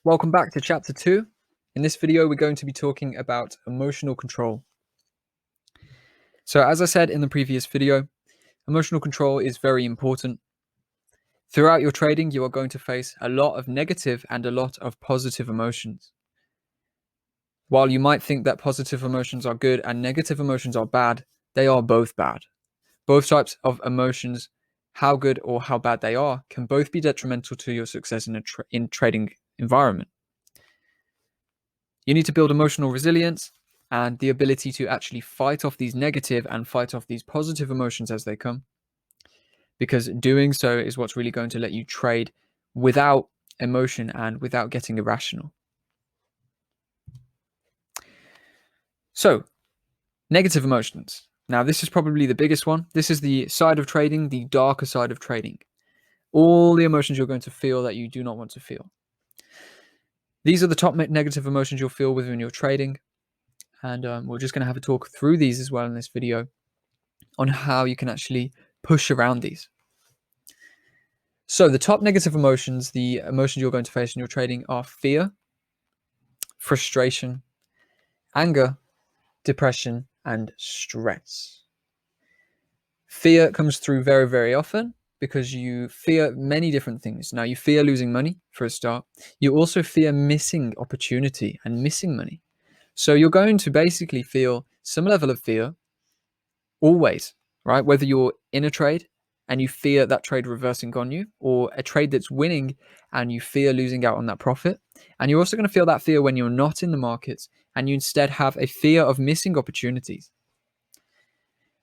Welcome back to chapter 2. In this video, we're going to be talking about emotional control. So as I said in the previous video, emotional control is very important. Throughout your trading, you are going to face a lot of negative and a lot of positive emotions. While you might think that positive emotions are good and negative emotions are bad, they are both bad. Both types of emotions, how good or how bad they are, can both be detrimental to your success in a trading environment. You need to build emotional resilience and the ability to actually fight off these negative and fight off these positive emotions as they come, because doing so is what's really going to let you trade without emotion and without getting irrational. So, negative emotions. Now, this is probably the biggest one. This is the side of trading, the darker side of trading. All the emotions you're going to feel that you do not want to feel. These are the top negative emotions you'll feel within your trading. And we're just going to have a talk through these as well in this video on how you can actually push around these. So the top negative emotions, the emotions you're going to face in your trading are fear, frustration, anger, depression, and stress. Fear comes through very, very often because you fear many different things. Now, you fear losing money for a start. You also fear missing opportunity and missing money. So you're going to basically feel some level of fear always, right? Whether you're in a trade and you fear that trade reversing on you, or a trade that's winning and you fear losing out on that profit. And you're also going to feel that fear when you're not in the markets and you instead have a fear of missing opportunities.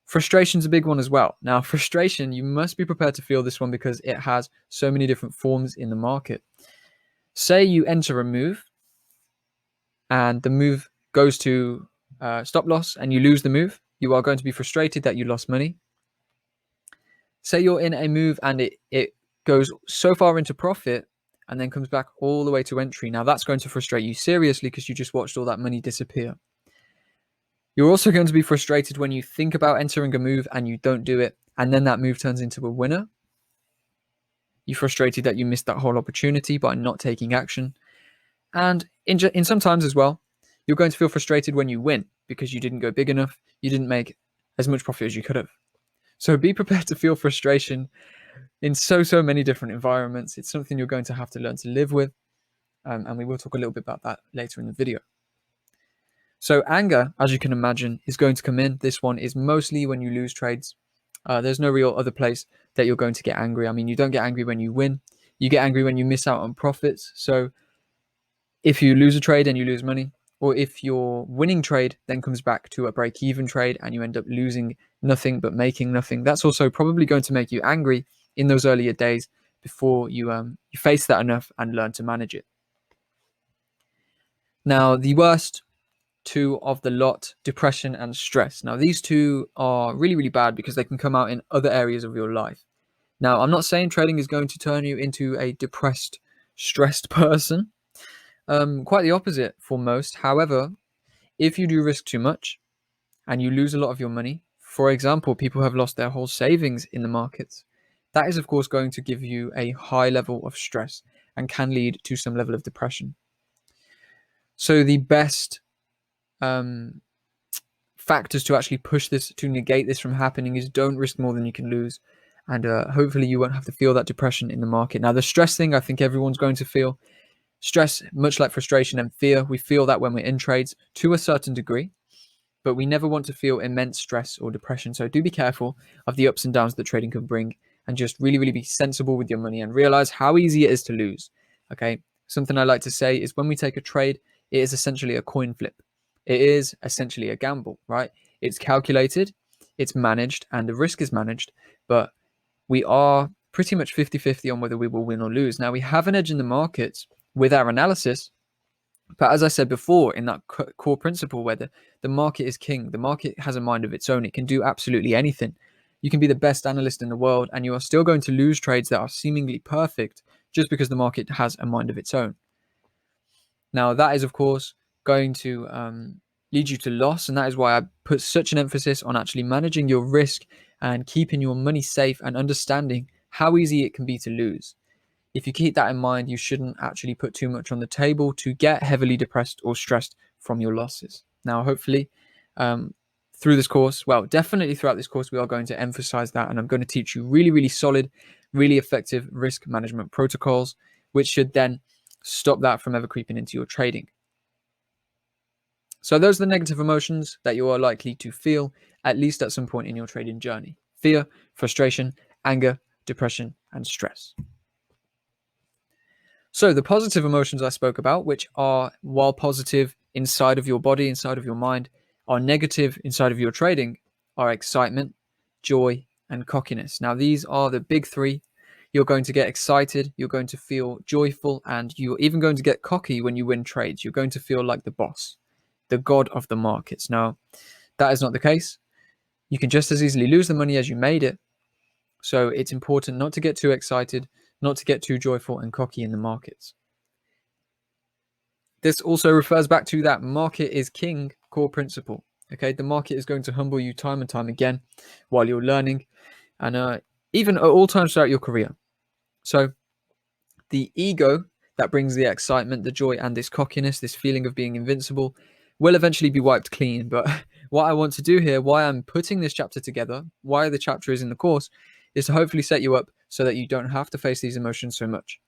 Frustration's a big one as well. Now, frustration, you must be prepared to feel this one because it has so many different forms in the market. Say you enter a move and the move goes to stop loss and you lose the move. You are going to be frustrated that you lost money. Say you're in a move and it goes so far into profit and then comes back all the way to entry. Now that's going to frustrate you seriously because you just watched all that money disappear. You're also going to be frustrated when you think about entering a move and you don't do it, and then that move turns into a winner. You're frustrated that you missed that whole opportunity by not taking action. And in sometimes as well, you're going to feel frustrated when you win because you didn't go big enough, you didn't make as much profit as you could have. So be prepared to feel frustration in so many different environments. It's something you're going to have to learn to live with, and we will talk a little bit about that later in the video. So anger, as you can imagine, is going to come in. This one is mostly when you lose trades. There's no real other place that you're going to get angry. I mean, you don't get angry when you win. You get angry when you miss out on profits. So if you lose a trade and you lose money, or if your winning trade then comes back to a break-even trade and you end up losing nothing but making nothing, that's also probably going to make you angry in those earlier days before you face that enough and learn to manage it. Now, the worst two of the lot, depression and stress. Now, these two are really, really bad because they can come out in other areas of your life. Now, I'm not saying trading is going to turn you into a depressed, stressed person. Quite the opposite for most. However, if you do risk too much and you lose a lot of your money, for example, people have lost their whole savings in the markets, that is, of course, going to give you a high level of stress and can lead to some level of depression. So the best factors to actually push this, to negate this from happening, is don't risk more than you can lose. And hopefully you won't have to feel that depression in the market. Now, the stress thing, I think everyone's going to feel. Stress, much like frustration and fear, we feel that when we're in trades to a certain degree, but we never want to feel immense stress or depression. So do be careful of the ups and downs that trading can bring, and just really, really be sensible with your money and realize how easy it is to lose. Okay. Something I like to say is when we take a trade, it is essentially a coin flip. It is essentially a gamble, right? It's calculated, it's managed, and the risk is managed, but we are pretty much 50-50 on whether we will win or lose. Now, we have an edge in the markets with our analysis, but as I said before, in that core principle where the market is king, the market has a mind of its own. It can do absolutely anything. You can be the best analyst in the world and you are still going to lose trades that are seemingly perfect just because the market has a mind of its own. Now, that is, of course, going to lead you to loss. And that is why I put such an emphasis on actually managing your risk and keeping your money safe and understanding how easy it can be to lose. if you keep that in mind, you shouldn't actually put too much on the table to get heavily depressed or stressed from your losses. Now, hopefully, through this course, well, definitely throughout this course, we are going to emphasize that, and I'm going to teach you really, really solid, really effective risk management protocols, which should then stop that from ever creeping into your trading. So those are the negative emotions that you are likely to feel at least at some point in your trading journey: fear, frustration, anger, depression, and stress. So the positive emotions I spoke about, which are, while positive inside of your body, inside of your mind, are negative inside of your trading, are excitement, joy, and cockiness. Now, these are the big three. You're going to get excited, you're going to feel joyful, and you're even going to get cocky when you win trades. You're going to feel like the boss, the god of the markets. Now, that is not the case. You can just as easily lose the money as you made it. So it's important not to get too excited, not to get too joyful and cocky in the markets. This also refers back to that market is king core principle. Okay, the market is going to humble you time and time again while you're learning, and even at all times throughout your career. So the ego that brings the excitement, the joy, and this cockiness, this feeling of being invincible, will eventually be wiped clean. But what I want to do here, why I'm putting this chapter together, why the chapter is in the course, is to hopefully set you up so that you don't have to face these emotions so much.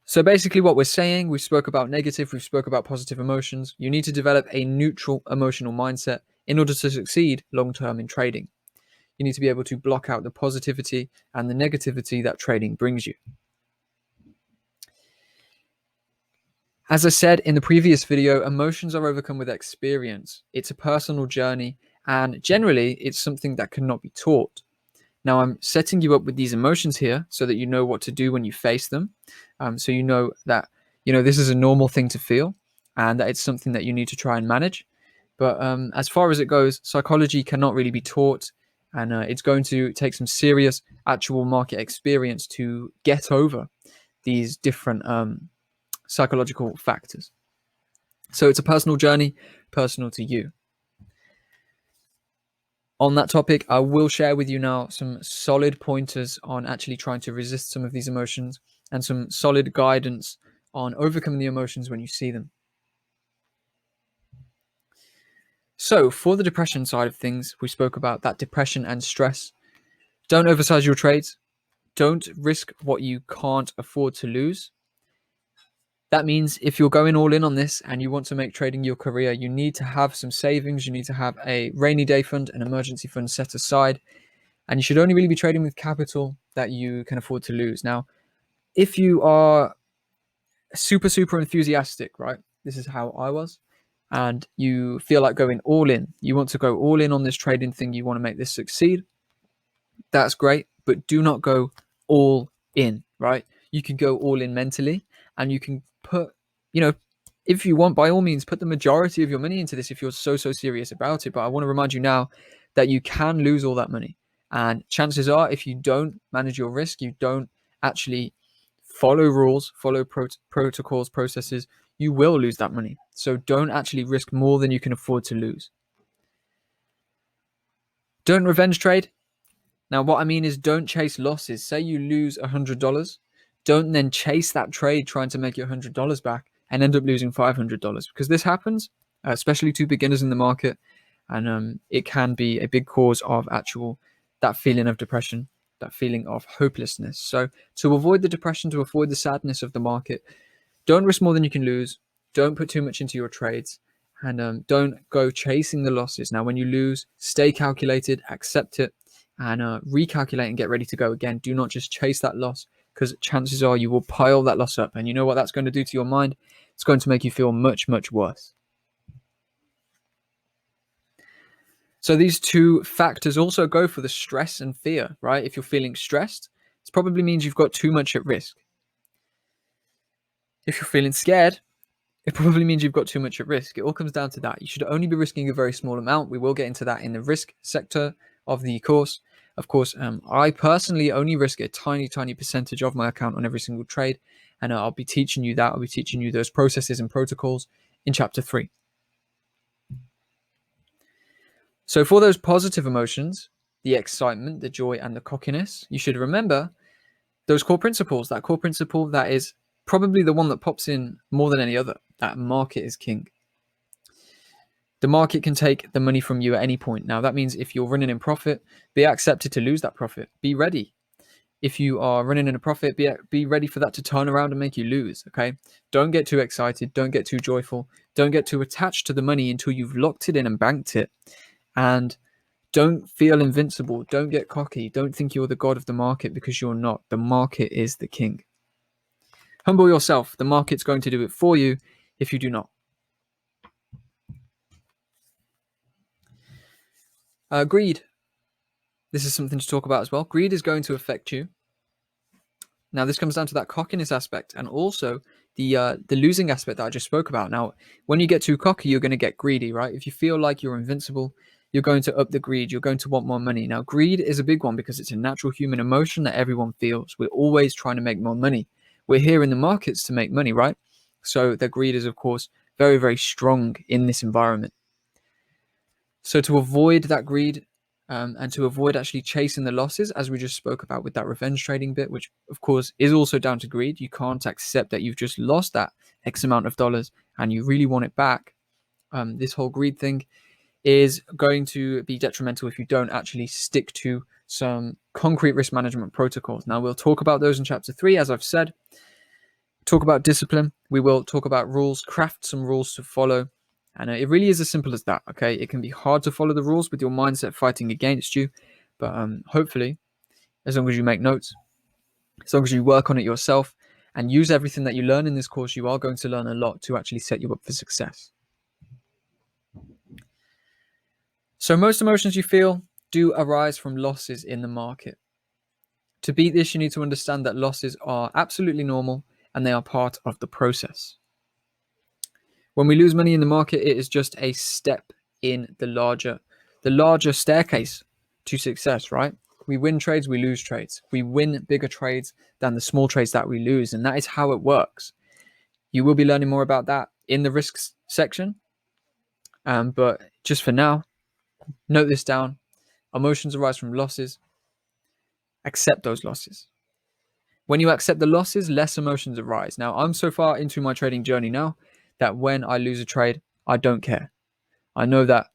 So basically what we're saying, we spoke about negative, we spoke about positive emotions. You need to develop a neutral emotional mindset in order to succeed long-term in trading. You need to be able to block out the positivity and the negativity that trading brings you. As I said in the previous video, emotions are overcome with experience. It's a personal journey, and generally it's something that cannot be taught. Now, I'm setting you up with these emotions here so that you know what to do when you face them. So you know that, this is a normal thing to feel and that it's something that you need to try and manage. But as far as it goes, psychology cannot really be taught, and it's going to take some serious actual market experience to get over these different psychological factors. So it's a personal journey, personal to you. On that topic, I will share with you now some solid pointers on actually trying to resist some of these emotions and some solid guidance on overcoming the emotions when you see them. So for the depression side of things, we spoke about that depression and stress. Don't oversize your trades. Don't risk what you can't afford to lose. That means if you're going all in on this and you want to make trading your career, you need to have some savings. You need to have a rainy day fund, an emergency fund set aside. And you should only really be trading with capital that you can afford to lose. Now, if you are super, super enthusiastic, right? This is how I was. And you feel like going all in. You want to go all in on this trading thing. You want to make this succeed. That's great. But do not go all in, right? You can go all in mentally, and you can put, if you want, by all means, put the majority of your money into this if you're so serious about it. But I want to remind you now that you can lose all that money. And chances are, if you don't manage your risk, you don't actually follow rules, follow protocols, processes, you will lose that money. So don't actually risk more than you can afford to lose. Don't revenge trade. Now, what I mean is don't chase losses. Say you lose $100. Don't then chase that trade trying to make your $100 back and end up losing $500, because this happens, especially to beginners in the market. And it can be a big cause of that feeling of depression, that feeling of hopelessness. So to avoid the depression, to avoid the sadness of the market, don't risk more than you can lose. Don't put too much into your trades, and don't go chasing the losses. Now, when you lose, stay calculated, accept it, and recalculate and get ready to go again. Do not just chase that loss, because chances are you will pile that loss up. And you know what that's going to do to your mind? It's going to make you feel much, much worse. So these two factors also go for the stress and fear, right? If you're feeling stressed, it probably means you've got too much at risk. If you're feeling scared, it probably means you've got too much at risk. It all comes down to that. You should only be risking a very small amount. We will get into that in the risk sector of the course. Of course, I personally only risk a tiny percentage of my account on every single trade. And I'll be teaching you that. I'll be teaching you those processes and protocols in chapter 3. So for those positive emotions, the excitement, the joy, and the cockiness, you should remember those core principles. That core principle that is probably the one that pops in more than any other, that market is king. The market can take the money from you at any point. Now, that means if you're running in profit, be accepted to lose that profit. Be ready. If you are running in a profit, be ready for that to turn around and make you lose, okay? Don't get too excited. Don't get too joyful. Don't get too attached to the money until you've locked it in and banked it. And don't feel invincible. Don't get cocky. Don't think you're the god of the market, because you're not. The market is the king. Humble yourself. The market's going to do it for you if you do not. Greed. This is something to talk about as well. Greed is going to affect you. Now, this comes down to that cockiness aspect and also the losing aspect that I just spoke about. Now, when you get too cocky, you're going to get greedy, right? If you feel like you're invincible, you're going to up the greed. You're going to want more money. Now, greed is a big one because it's a natural human emotion that everyone feels. We're always trying to make more money. We're here in the markets to make money, right? So the greed is, of course, very, very strong in this environment. So to avoid that greed, and to avoid actually chasing the losses, as we just spoke about with that revenge trading bit, which of course is also down to greed. You can't accept that you've just lost that X amount of dollars and you really want it back. This whole greed thing is going to be detrimental if you don't actually stick to some concrete risk management protocols. Now, we'll talk about those in chapter 3, as I've said. Talk about discipline. We will talk about rules, craft some rules to follow. And it really is as simple as that, okay? It can be hard to follow the rules with your mindset fighting against you, but hopefully, as long as you make notes, as long as you work on it yourself and use everything that you learn in this course, you are going to learn a lot to actually set you up for success. So most emotions you feel do arise from losses in the market. To beat this, you need to understand that losses are absolutely normal and they are part of the process. When we lose money in the market, it is just a step in the larger staircase to success, right? We win trades, we lose trades. We win bigger trades than the small trades that we lose. And that is how it works. You will be learning more about that in the risks section. But just for now, note this down. Emotions arise from losses. Accept those losses. When you accept the losses, less emotions arise. Now, I'm so far into my trading journey now that when I lose a trade, I don't care. I know that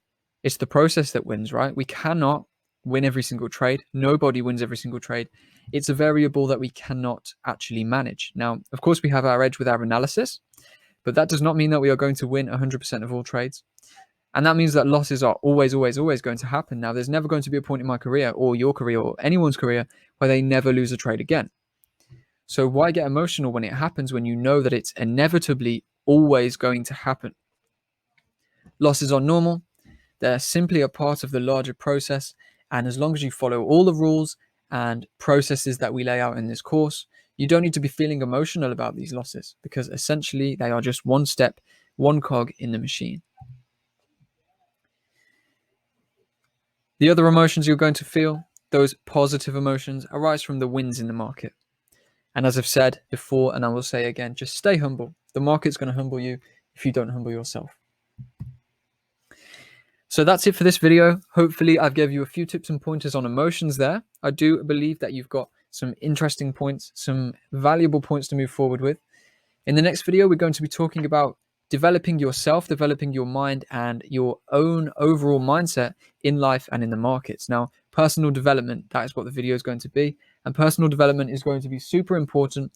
it's the process that wins, right? We cannot win every single trade. Nobody wins every single trade. It's a variable that we cannot actually manage. Now, of course, we have our edge with our analysis, but that does not mean that we are going to win 100% of all trades. And that means that losses are always, always, always going to happen. Now, there's never going to be a point in my career or your career or anyone's career where they never lose a trade again. So why get emotional when it happens, when you know that it's inevitably always going to happen? Losses are normal. They're simply a part of the larger process. And as long as you follow all the rules and processes that we lay out in this course, you don't need to be feeling emotional about these losses, because essentially they are just one step, one cog in the machine. The other emotions you're going to feel, those positive emotions, arise from the wins in the market. And as I've said before, and I will say again, just stay humble. The market's going to humble you if you don't humble yourself. So that's it for this video. Hopefully I've given you a few tips and pointers on emotions there. I do believe that you've got some interesting points, some valuable points to move forward with. In the next video, we're going to be talking about developing yourself, developing your mind and your own overall mindset in life and in the markets. Now, personal development, that is what the video is going to be. And personal development is going to be super important,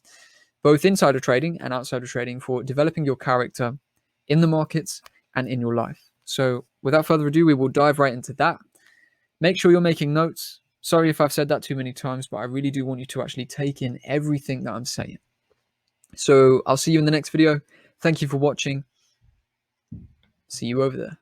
both inside of trading and outside of trading, for developing your character in the markets and in your life. So without further ado, we will dive right into that. Make sure you're making notes. Sorry if I've said that too many times, but I really do want you to actually take in everything that I'm saying. So I'll see you in the next video. Thank you for watching. See you over there.